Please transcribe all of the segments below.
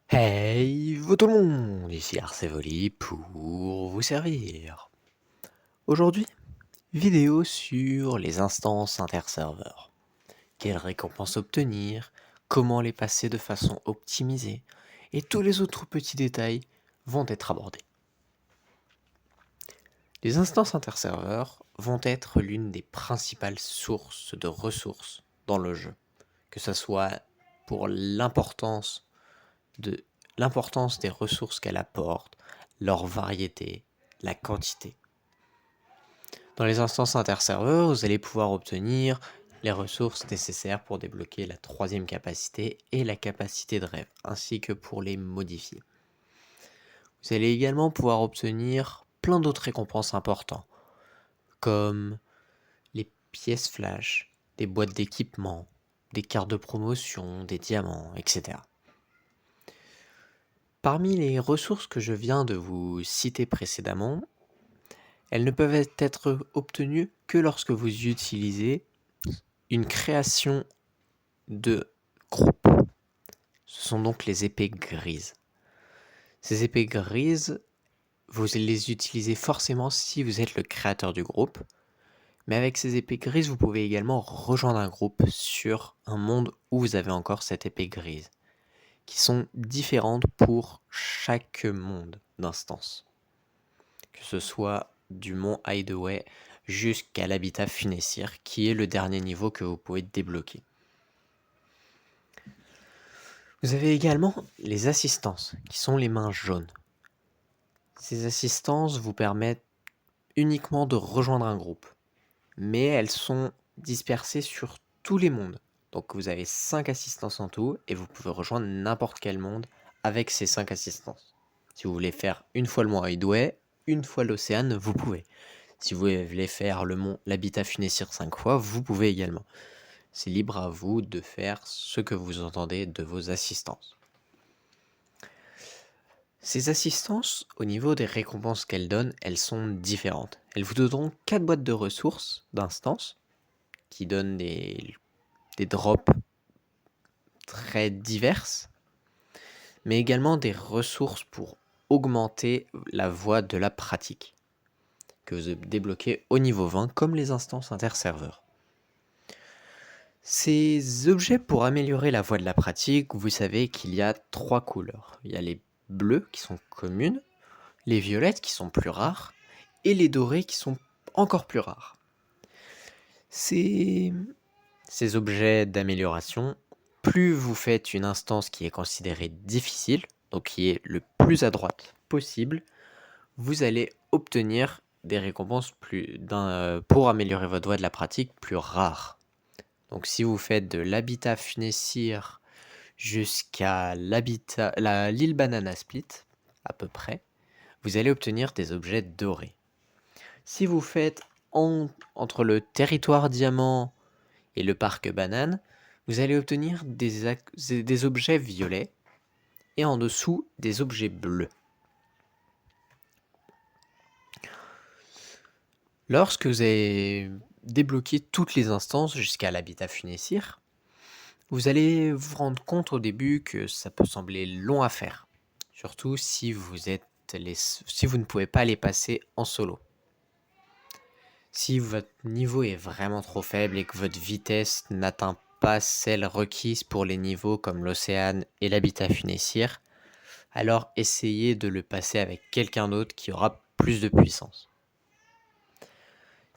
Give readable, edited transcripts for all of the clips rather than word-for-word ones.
Hey, vous tout le monde, ici Arcevoli pour vous servir. Aujourd'hui, vidéo sur les instances interserveurs. Quelles récompenses obtenir, comment les passer de façon optimisée, et tous les autres petits détails vont être abordés. Les instances interserveurs vont être l'une des principales sources de ressources dans le jeu, que ce soit pour de l'importance des ressources qu'elle apporte, leur variété, la quantité. Dans les instances interserveurs, vous allez pouvoir obtenir les ressources nécessaires pour débloquer la troisième capacité et la capacité de rêve, ainsi que pour les modifier. Vous allez également pouvoir obtenir plein d'autres récompenses importantes, comme les pièces flash, des boîtes d'équipement, des cartes de promotion, des diamants, etc. Parmi les ressources que je viens de vous citer précédemment, elles ne peuvent être obtenues que lorsque vous utilisez une création de groupe. Ce sont donc les épées grises. Ces épées grises, vous les utilisez forcément si vous êtes le créateur du groupe, mais avec ces épées grises, vous pouvez également rejoindre un groupe sur un monde où vous avez encore cette épée grise, qui sont différentes pour chaque monde d'instance. Que ce soit du mont Hideaway jusqu'à l'habitat Funessir, qui est le dernier niveau que vous pouvez débloquer. Vous avez également les assistances, qui sont les mains jaunes. Ces assistances vous permettent uniquement de rejoindre un groupe, mais elles sont dispersées sur tous les mondes. Donc vous avez 5 assistances en tout, et vous pouvez rejoindre n'importe quel monde avec ces 5 assistances. Si vous voulez faire une fois le mont Hideaway, une fois l'océan, vous pouvez. Si vous voulez faire l'habitat Funessir 5 fois, vous pouvez également. C'est libre à vous de faire ce que vous entendez de vos assistances. Ces assistances, au niveau des récompenses qu'elles donnent, elles sont différentes. Elles vous donneront 4 boîtes de ressources d'instances, qui donnent des drops très diverses, mais également des ressources pour augmenter la voie de la pratique, que vous débloquez au niveau 20, comme les instances interserveurs. Ces objets pour améliorer la voie de la pratique, vous savez qu'il y a 3 couleurs. Il y a les bleus qui sont communes, les violettes qui sont plus rares, et les dorés qui sont encore plus rares. Ces objets d'amélioration, plus vous faites une instance qui est considérée difficile, donc qui est le plus à droite possible, vous allez obtenir des récompenses pour améliorer votre voie de la pratique plus rares. Donc si vous faites de l'habitat Funessir jusqu'à l'île Banana Split, à peu près, vous allez obtenir des objets dorés. Si vous faites entre le territoire diamant et le parc banane, vous allez obtenir des objets violets et en dessous des objets bleus. Lorsque vous avez débloqué toutes les instances jusqu'à l'habitat Funessir, vous allez vous rendre compte au début que ça peut sembler long à faire, surtout si vous ne pouvez pas les passer en solo. Si votre niveau est vraiment trop faible et que votre vitesse n'atteint pas celle requise pour les niveaux comme l'océan et l'habitat Funessir, alors essayez de le passer avec quelqu'un d'autre qui aura plus de puissance.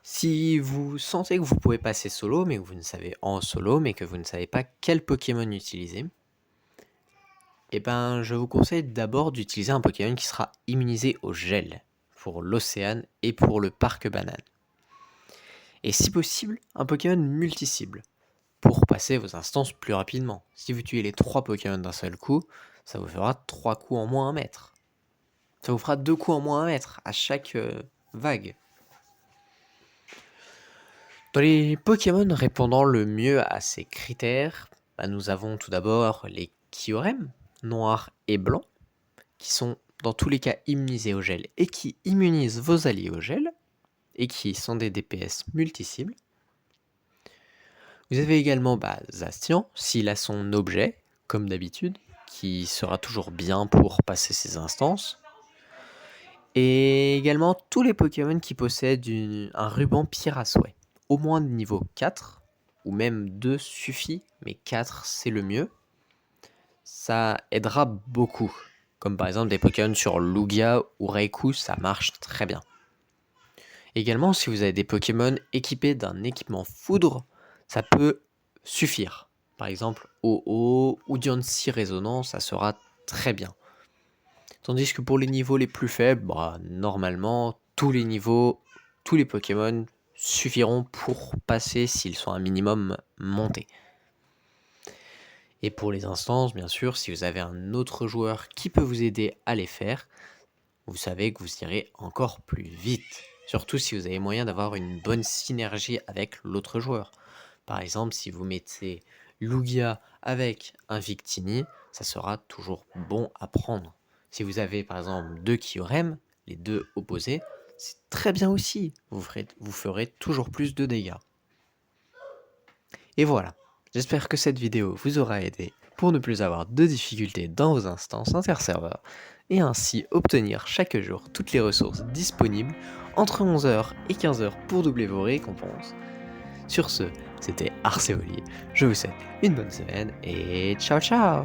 Si vous sentez que vous pouvez passer solo, mais que vous ne savez pas quel Pokémon utiliser, je vous conseille d'abord d'utiliser un Pokémon qui sera immunisé au gel pour l'océan et pour le parc banane. Et si possible, un Pokémon multi-cible pour passer vos instances plus rapidement. Si vous tuez les 3 Pokémon d'un seul coup, ça vous fera 3 coups en moins à mettre. Ça vous fera 2 coups en moins à mettre à chaque vague. Dans les Pokémon répondant le mieux à ces critères, nous avons tout d'abord les Kyurem, noirs et blancs, qui sont dans tous les cas immunisés au gel et qui immunisent vos alliés au gel, et qui sont des DPS multi-cibles. Vous avez également Zacian, s'il a son objet, comme d'habitude, qui sera toujours bien pour passer ces instances. Et également tous les Pokémon qui possèdent un ruban pierre à souhait. Au moins de niveau 4, ou même 2 suffit, mais 4 c'est le mieux. Ça aidera beaucoup. Comme par exemple des Pokémon sur Lugia ou Raikou, ça marche très bien. Également, si vous avez des Pokémon équipés d'un équipement foudre, ça peut suffire. Par exemple, Ho-Oh ou Diancie résonant, ça sera très bien. Tandis que pour les niveaux les plus faibles, normalement, tous les Pokémon suffiront pour passer s'ils sont un minimum montés. Et pour les instances, bien sûr, si vous avez un autre joueur qui peut vous aider à les faire, vous savez que vous irez encore plus vite. Surtout si vous avez moyen d'avoir une bonne synergie avec l'autre joueur. Par exemple, si vous mettez Lugia avec un Victini, ça sera toujours bon à prendre. Si vous avez par exemple 2 Kyurem, les deux opposés, c'est très bien aussi. Vous ferez toujours plus de dégâts. Et voilà, j'espère que cette vidéo vous aura aidé pour ne plus avoir de difficultés dans vos instances inter-serveurs et ainsi obtenir chaque jour toutes les ressources disponibles entre 11h et 15h pour doubler vos récompenses. Sur ce, c'était Arceoli, je vous souhaite une bonne semaine et ciao ciao.